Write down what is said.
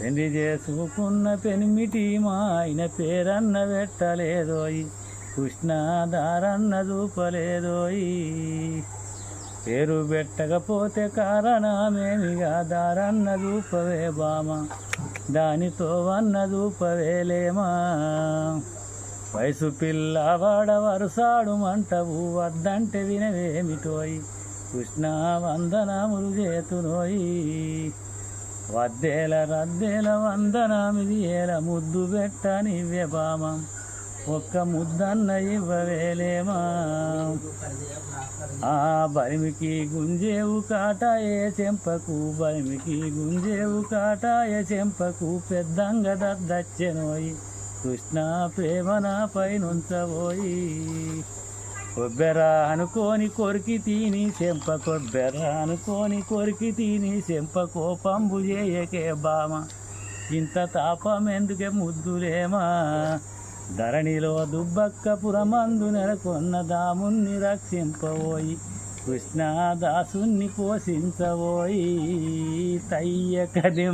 పెళ్లి చేసుకున్న పెనిమిటి మా ఆయన పేరన్న పెట్టలేదోయి, కృష్ణాదారన్న చూపలేదోయి. పేరు పెట్టకపోతే కారణమేమిగా దారన్న చూపవే బామ, దానితో వన్న చూపవేలేమా. వయసు పిల్లవాడ వరుసాడు మంటవు వద్దంటే వినవేమిటోయి, కృష్ణ వందనములు చేతునోయి. వద్దేల రద్దేల వందనమిది ఏల ముద్దు పెట్టనివ్వే బామ, ఒక్క ముద్దన్న ఇవ్వవేలేమా. ఆ బలిమికి గుంజేవు కాటాయే చెంపకు, బలిమికి గుంజేవు కాటాయే చెంపకు, పెద్దంగ దద్దచ్చెనోయి, కృష్ణ ప్రేమన పైనుంచబోయి. కొబ్బెర అనుకోని కొరికి తీని చెంప, కొబ్బెర అనుకోని కొరికి తీని చెంప, కోపంబు చేయకే బామ, ఇంత తాపం ఎందుకే ముద్దులేమా. ధరణిలో దుబ్బక్కపురమందు నెలకొన్న దామున్ని రక్షింపబోయి, కృష్ణదాసుని పోషించబోయి. తయ్యకదిం